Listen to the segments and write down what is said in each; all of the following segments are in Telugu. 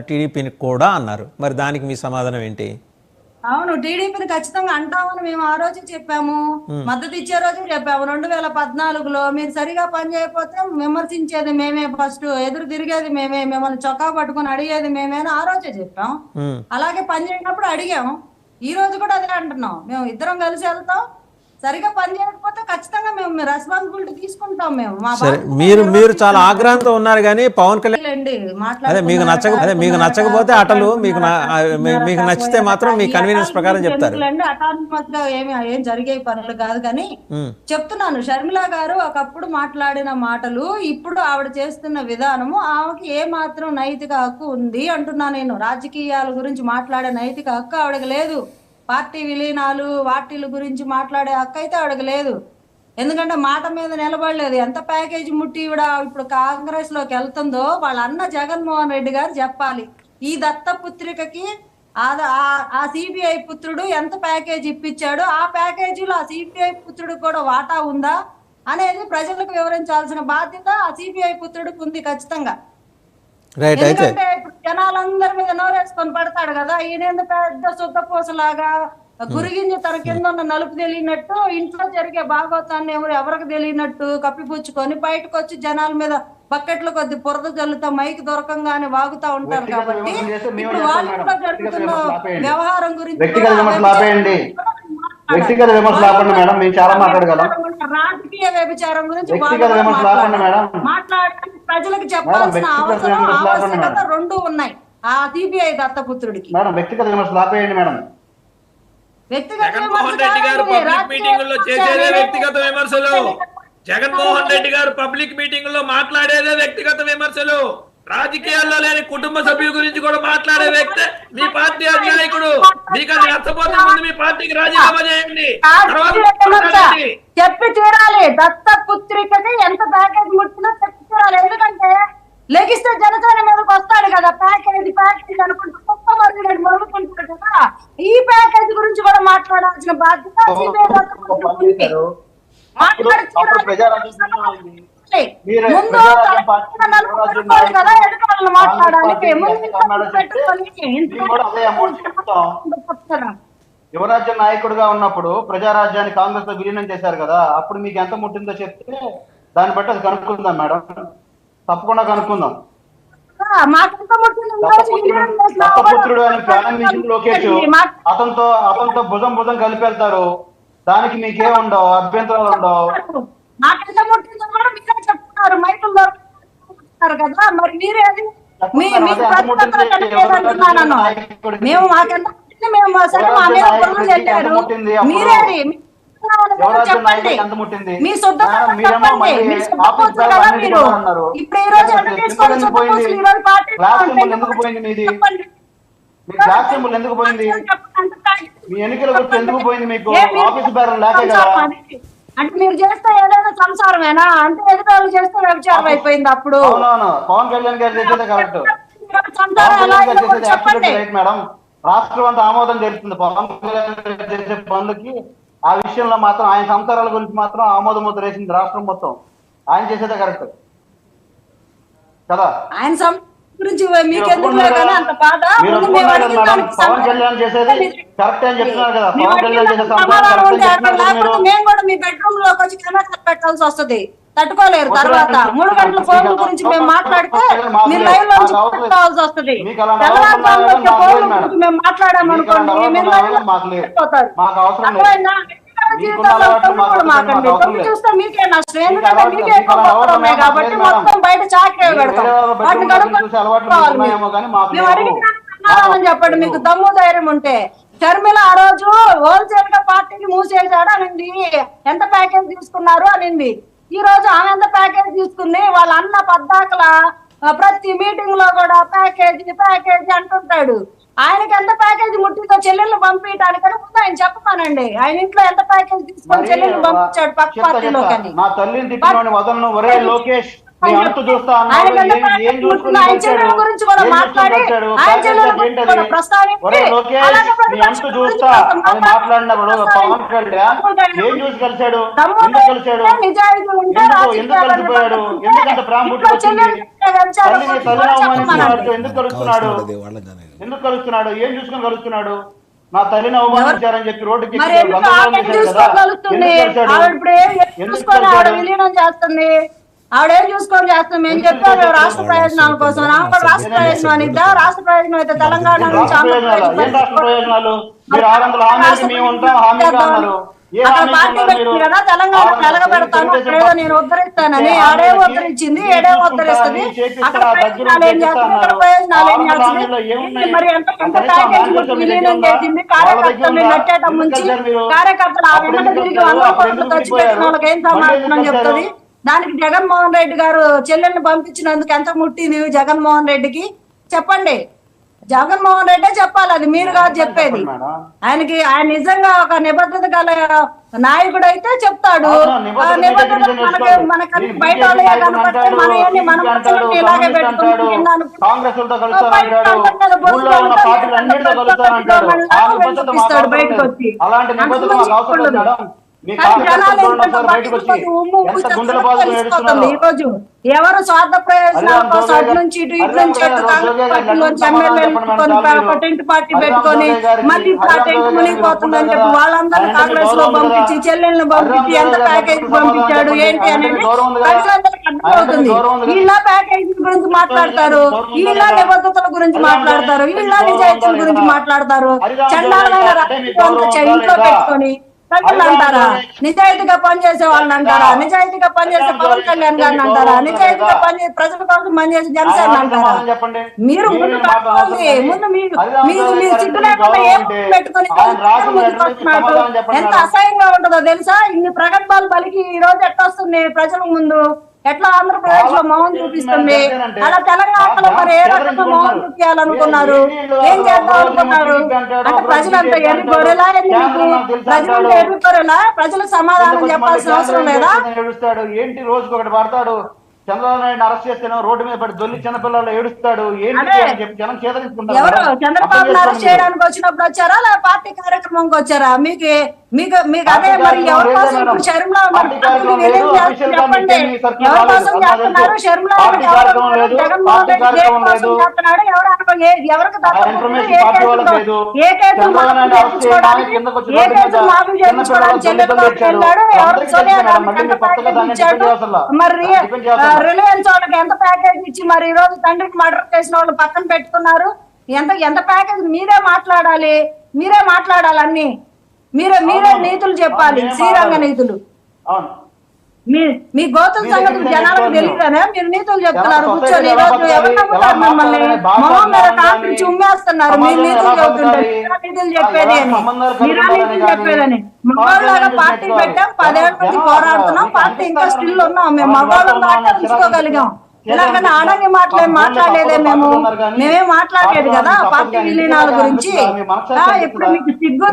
టీడీపీని కూడా అన్నారు. మరి దానికి మీ సమాధానం ఏంటి? అవును, టీడీపీని ఖచ్చితంగా అంటామని మేము ఆ రోజు చెప్పాము, మద్దతు ఇచ్చే రోజు చెప్పాము. 2014లో మీరు సరిగా పని చేయకపోతే విమర్శించేది మేమే, ఫస్ట్ ఎదురు తిరిగేది మేమే, మిమ్మల్ని చొక్కా పట్టుకుని అడిగేది మేమే అని ఆ రోజే చెప్పాం. అలాగే పని చేయనప్పుడు అడిగాం. ఈ రోజు కూడా అదే అంటున్నాం. మేము ఇద్దరం కలిసి వెళ్తాం, సరిగా పని చేయకపోతే ఖచ్చితంగా మేము రెస్పాన్సిబిలిటీ తీసుకుంటాం. మేము మా మీరు చాలా ఆగ్రహంతో ఉన్నారు కానీ పవన్ కళ్యాణ్ అదే మీకు నచ్చకపోతే అటలు మీకు నచ్చితే మాత్రం మీ కన్వీనియన్స్ ప్రకారం చెప్తారు. అటానమస్ గా ఏం జరిగే పనులు కాదు. కానీ చెప్తున్నాను, షర్మిల గారు ఒకప్పుడు మాట్లాడిన మాటలు, ఇప్పుడు ఆవిడ చేస్తున్న విధానము, ఆమెకి ఏ మాత్రం నైతిక హక్కు ఉంది అంటున్నా నేను. రాజకీయాల గురించి మాట్లాడే నైతిక హక్కు ఆవిడకి లేదు. పార్టీ విలీనాలు వాటిల గురించి మాట్లాడే హక్కు అయితే ఆవిడకి లేదు. ఎందుకంటే మాట మీద నిలబడలేదు. ఎంత ప్యాకేజీ ముట్టి ఇప్పుడు కాంగ్రెస్ లోకి వెళ్తుందో వాళ్ళ అన్న జగన్మోహన్ రెడ్డి గారు చెప్పాలి. ఈ దత్తపుత్రికకి ఆ సిబిఐ పుత్రుడు ఎంత ప్యాకేజీ ఇప్పించాడు, ఆ ప్యాకేజీలో ఆ సిబిఐ పుత్రుడు కూడా వాటా ఉందా అనేది ప్రజలకు వివరించాల్సిన బాధ్యత ఆ సిబిఐ పుత్రుడికి ఉంది ఖచ్చితంగా. ఎందుకంటే ఇప్పుడు జనాలందరి మీద నోరేసుకొని పడతాడు కదా. ఈయన పెద్ద శుద్ధపూసలాగా గురిగింజ తన కింద ఉన్న నలుపు తెలియనట్టు, ఇంట్లో జరిగే భాగవతాన్ని ఎవరికి తెలియనట్టు కప్పిపుచ్చుకొని బయటకు వచ్చి జనాల మీద బకెట్ల కొద్ది బురద జల్లుతా మైకి దొరకంగానే వాగుతా ఉంటారు. కాబట్టి ఇప్పుడు వాళ్ళలో జరుగుతున్న వ్యవహారం గురించి వ్యక్తిగత విమర్శలు ఆపండి మేడం, మేము చాలా మాట్లాడగలం. రాజకీయ వ్యభిచారం గురించి మాట్లాడడానికి ప్రజలకు చెప్పాల్సిన అవసరం, ఆవశ్యకత రెండు ఉన్నాయి ఆ సిబిఐ దత్తపుత్రుడికి. మేడం వ్యక్తిగత విమర్శలు ఆపేయండి మేడం. జగన్మోహన్ రెడ్డి గారు పబ్లిక్ మీటింగుల్లో చేసేదే వ్యక్తిగత విమర్శలు. జగన్మోహన్ రెడ్డి గారు పబ్లిక్ మీటింగుల్లో మాట్లాడేదే వ్యక్తిగత విమర్శలు. రాజకీయాల్లో లేని కుటుంబ సభ్యుల గురించి కూడా మాట్లాడే వ్యక్తి మీ పార్టీ అధినాయకుడు. మీకు అది నచ్చపోతే ముందు మీ పార్టీకి రాజీనామా చేయండి. చెప్పి తీరాలి. దత్తపుత్రికకి ఎంత ప్యాకేజ్ ముట్టినా చెప్పి తీరాలి. ఎందుకంటే లెగిస్తే జనసేన మీదకి వస్తాడు కదా, ప్యాకేజ్ అనుకుంటూ మొదలుకుంటాడు కదా. ఈ ప్యాకేజ్ గురించి కూడా మాట్లాడాల్సిన బాధ్యత యువరాజ్య నాయకుడుగా ఉన్నప్పుడు ప్రజారాజ్యాన్ని కాంగ్రెస్ లో విలీనం చేశారు కదా, అప్పుడు మీకు ఎంత ముట్టిందో చెప్తే దాన్ని బట్టి అది కనుక్కుందాం మేడం. తప్పకుండా కనుక్కుందాం. దత్తపుత్రుడు అని ప్రారంభించిన లోకేష్ అతనితో భుజం కలిపి వెళ్తారు. దానికి మీకే ఉండవు, అభ్యంతరాలు ఉండవు. చెప్తున్నారు మైకులు కదా, మరి మీరేది మేము మాకెంత మేము సరే మా మీద బుర్రలు చెల్లారు, మీరేది చెప్పండి. మీ శుద్ధ చెప్పండి, మీ శుద్ధ పూజలు కదా మీరు. ఇప్పుడు ఈ రోజు ఎందుకు పోయింది మీది? మీ గ్లాస్ సింబల్ ఎందుకు పోయింది? మీ ఎన్నికల గుర్తు ఎందుకు పోయింది? మీకు ఆఫీస్ బేరం లేకే కదా. అంటే మీరు చేస్తే ఏదైనా సంసారమేనా? అంటే ఎదుటి చేస్తే వ్యభిచారం అయిపోయింది. అప్పుడు అవునవును, పవన్ కళ్యాణ్ గారు చేసేదే కరెక్ట్. చెప్పండి మేడం, రాష్ట్రం అంతా ఆమోదం తెలుస్తుంది పవన్ కళ్యాణ్ గారు చేసే పనులకి. ఆ విషయంలో మాత్రం ఆయన సంసారాల గురించి మాత్రం ఆమోద ముద్ర వేసింది రాష్ట్రం మొత్తం. ఆయన చేసేదే కరెక్ట్ కదా. ఆయన గురించి మీకెందుకు అంత బాధ? పవన్ కళ్యాణ్ చేసేది కరెక్ట్ అని చెప్తున్నారు కదా. పవన్ కళ్యాణ్ చేసే మేము కూడా మీ బెడ్రూమ్ లోకి వచ్చి కెమెరా పెట్టాల్సి వస్తుంది, తట్టుకోలేరు. తర్వాత 3 గంటల ఫోన్ గురించి మేము మాట్లాడితే మీరు లైవ్ లో పెట్టుకోవాల్సి వస్తుంది. మేము మాట్లాడామనుకోండి చూస్తే మీకే నష్టం. ఎందుకంటే మీకే ఎక్కువ ఉన్నాయి కాబట్టి మొత్తం బయట చాకరీ పెడతాం. మేము అడిగిన చెప్పండి, మీకు దమ్ము ధైర్యం ఉంటే. షర్మిల ఆ రోజు హోల్సేల్ గా పార్టీని మూసేశాడు అనింది, ఎంత ప్యాకేజ్ తీసుకున్నారు అనింది. ఈ రోజు ఆమె ఎంత ప్యాకేజ్ తీసుకుంది? వాళ్ళ అన్న పద్దాకల ప్రతి మీటింగ్ లో కూడా ప్యాకేజీ అంటుంటాడు. ఆయనకి ఎంత ప్యాకేజీ ముట్టిందో చెల్లెళ్ళు పంపించడానికని ముందు ఆయన చెప్పమానండి. ఆయన ఇంట్లో ఎంత ప్యాకేజ్ తీసుకొని చెల్లెళ్ళు పంపించాడు పక్క పార్టీలో. చెప్పమని అంత చూస్తా ఆయన అన్నాడు. గంట ఏం చూసుకుని ఆయన కలిశాడు? చెల్లెల గురించి కూడా ఏం చూసుకుని మాట్లాడి కలిశాడు? ఆయన చెల్లెల ప్యాకేజ్ గురించి ఏంటది? కూడా ప్రస్తావించి ఒరే లోకేష్, అలాగే నీ ప్రతిపక్షం అంత గురించి చూస్తా కూడా అని మాట్లాడినప్పుడు పవన్ కళ్యాణ్ ఏం చూసి కలిశాడు? దమ్ము ఎందుకు కలిశాడు? నిజాయితీ ఉంటే ఎందుకు కలిసిపోయాడు? ఎందుకంత ప్రేమ పుట్టుకొచ్చింది? తల్లిని అవమానించినాడు. ఎందుకు కలుస్తున్నాడు? ఎందుకు కలుస్తున్నాడు? ఏం చూసుకొని కలుస్తున్నాడు? నా తల్లిని అవమానించారని చెప్పి రోడ్డుకి మరి ఎందుకు ఆమె చూసుకోగలుగుతుంది? ఆవిడ ఇప్పుడు ఏం చూసుకొని ఆవిడ విలీనం చేస్తుంది? ఆవిడేం చూసుకొని చేస్తుంది? మేము చెప్పాము రాష్ట్ర ప్రయోజనాల కోసం. ఆమె కూడా రాష్ట్ర ప్రయోజనానికి రాష్ట్ర ప్రయోజనం అయితే తెలంగాణ నుంచి ఏం రాష్ట్ర ప్రయోజనాలు? మీరు 600 హామీలకి మేము ఉంటాం హామీగా అన్నారు. అక్కడ పార్టీ పెట్టింది కదా తెలంగాణ తెలగబెడతాను అక్కడేదో నేను ఉద్ధరిస్తానని. ఆడే ఉద్ధరించింది, ఏడే ఉద్ధరిస్తుంది. అక్కడ ప్రయోజనాలు ఏం చేస్తుంది, ఇక్కడ ప్రయోజనాలు ఏం చేస్తుంది? మరి ఎంత ప్యాకేజ్ విలీనం చేసింది? కార్యకర్తలు నట్టేట ముంచి కార్యకర్తలు ఆ వెంట తిరిగి 100 కోట్లు ఖర్చు పెట్టిన వాళ్ళకి ఏం సమాధానం చెప్తుంది? దానికి జగన్మోహన్ రెడ్డి గారు చెల్లెల్ని పంపించినందుకు ఎంత ముట్టింది జగన్మోహన్ రెడ్డికి చెప్పండి. జగన్మోహన్ రెడ్డే చెప్పాలి, అది మీరు కాదు చెప్పేది. ఆయనకి ఆయన నిజంగా ఒక నిబద్ధత గల నాయకుడు అయితే చెప్తాడు. నిబద్ధత మనకన్నీ బయట వాళ్ళే కనపడితే మన మనసులను ఇలాగే పెట్టుకుంటూ చూపిస్తాడు బయటకు వచ్చి. ఈ రోజు ఎవరు స్వార్థ ప్రయోజనాల కోసం అటు నుంచి ఇటు నుంచి కాంగ్రెస్ పార్టీలోంచి ఎమ్మెల్యేలు టెంట్ పార్టీ పెట్టుకొని మళ్ళీ టెంట్ మునిగిపోతుందని చెప్పి వాళ్ళందరినీ కాంగ్రెస్ లో పంపించి చెల్లెళ్ళని పంపించి ఎంత ప్యాకేజ్ పంపించాడు ఏంటి అనేది ప్రజలందరికీ అర్థమవుతుంది. వీళ్ళ ప్యాకేజీ గురించి మాట్లాడతారు, వీళ్ళ నిబద్ధతల గురించి మాట్లాడతారు, వీళ్ళ నిజాయితీల గురించి మాట్లాడతారు. చండాలమైన ఇంట్లో పెట్టుకొని ప్రజలు అంటారా? నిజాయితీగా పనిచేసే వాళ్ళని అంటారా? నిజాయితీగా పనిచేసే పవన్ కళ్యాణ్ గారిని అంటారా? నిజాయితీగా పనిచేసే ప్రజల కోసం పనిచేసే జనసేన అంటారా? మీరు ముందు కట్టుకోండి. ముందు మీరు చిట్టు లేకుండా ఏం పెట్టుకుని ముందుకు వస్తున్నారు? ఎంత అసహ్యంగా ఉంటుందో తెలుసా? ఇన్ని ప్రగల్భాలు పలికి ఈ రోజు ఎట్లా వస్తుంది ప్రజల ముందు? ఎట్లా ఆంధ్రప్రదేశ్ లో మౌనం చూపిస్తుంది? అలా తెలంగాణలో మరి ఏ రకంగా మౌనం చూపించాలనుకున్నారు? ఏం చేద్దాం అనుకున్నారు? అంటే ప్రజలంతా ఎర్రి గొర్రెలా? ప్రజలంతా ఎర్రి గొర్రెలా? ప్రజలకు సమాధానం చెప్పాల్సిన అవసరం లేదా? ఏంటి రోజుకి ఒకటి పడతాడు. చంద్రబాబు నాయుడు అరెస్ట్ చేస్తేనే రోడ్డు మీద పడి దొల్లి చిన్నపిల్లలు ఏడుస్తాడు. జనం చేదరించుకుంటారు. ఎవరు చంద్రబాబు అరెస్ట్ చేయడానికి వచ్చినప్పుడు వచ్చారా లేదా పార్టీ కార్యక్రమంకి వచ్చారా? మీకు అదే మరి ఎవరి కోసం ఇప్పుడు షర్మిలా చెప్పండి, ఎవరి కోసం చేస్తున్నారు? షర్మిలా జగన్మోహన్ రెడ్డి దేని కోసం చేస్తున్నాడు? ఎవరికి ఏ కేసులు మాఫీ చేయించుకోవడానికి చెల్లెలలోకి వెళ్ళాడు? ఎవరికి సోనియా గాంధీకి ఎంత ప్యాకేజ్ ఇచ్చాడు? మరి రిలయన్స్ వాళ్ళకి ఎంత ప్యాకేజ్ ఇచ్చి మరి ఈ రోజు తండ్రికి మర్డర్ చేసిన వాళ్ళు పక్కన పెట్టుకున్నారు? ఎంత ప్యాకేజ్? మీరే మాట్లాడాలి అన్ని. మీరే నీతులు చెప్పాలి, శ్రీరంగ నీతులు. మీ గోతుల సంగతులు జనాలకు తెలియదానే మీరు నీతులు చెప్తున్నారు కూర్చొని. ఈ రోజు ఎవరు నమ్ముతారు మిమ్మల్ని? మొహం మీద కాంపించి ఉమ్మేస్తున్నారు. మీరు నీతులు చెబుతుంటారు, నీతులు చెప్పేది అని, మీరా నీతులు చెప్పేదని. మగవాళ్ళగా పార్టీ పెట్టాం, 10 ఏళ్ళ నుంచి పోరాడుతున్నాం, పార్టీ ఇంకా స్టిల్ ఉన్నాం. మేము మగవాళ్ళం కాబట్టి ఉంచుకోగలిగాం. ఇలాగన్నా ఆడంగి మాట్లాడలేదే మేమేం మాట్లాడలేదు కదా పార్టీ విలీనాల గురించి. ఇప్పుడు మీకు సిగ్గు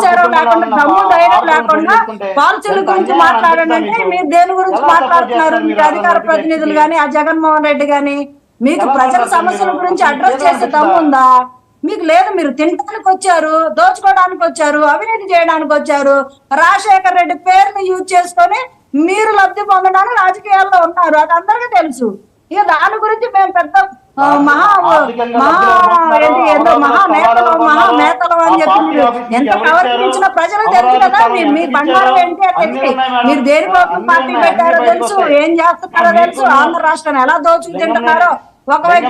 సేరం లేకుండా, దమ్ము ధైర్యం లేకుండా పాలసీల గురించి మాట్లాడాలంటే మీరు దేని గురించి మాట్లాడుతున్నారు? మీకు అధికార ప్రతినిధులు గాని, ఆ జగన్మోహన్ రెడ్డి గాని మీకు ప్రజల సమస్యల గురించి అడ్రస్ చేసే దమ్ము ఉందా? మీకు లేదు. మీరు తినడానికి వచ్చారు, దోచుకోవడానికి వచ్చారు, అవినీతి చేయడానికి వచ్చారు. రాజశేఖర్ రెడ్డి పేరుని యూజ్ చేసుకొని మీరు లబ్ధి పొందడానికి రాజకీయాల్లో ఉన్నారు, అది అందరికీ తెలుసు. ఇక దాని గురించి మేము పెద్ద మహానేతలు అని చెప్పి ఎంత ప్రవర్తించిన ప్రజలకు తెలుసు కదా. మీ బండారం ఏంటి అని తెలిసి మీరు దేనికోసం పార్టీ పెట్టారో తెలుసు, ఏం చేస్తున్నారో తెలుసు, ఆంధ్ర రాష్ట్రాన్ని ఎలా దోచుకు తింటున్నారో. ఒకవైపు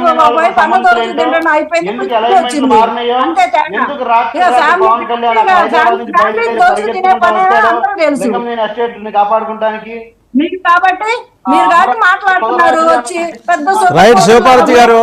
అన్న దోచుకు తింటున్నా అయిపోయింది, వచ్చింది అంతే తేడా. ఇక ఫ్యామిలీ దోచుకు తినే పని అందరూ తెలుసు మీకు. కాబట్టి మీరు కానీ మాట్లాడుతున్నారు వచ్చి పెద్ద రైట్ శివపార్వతి గారు.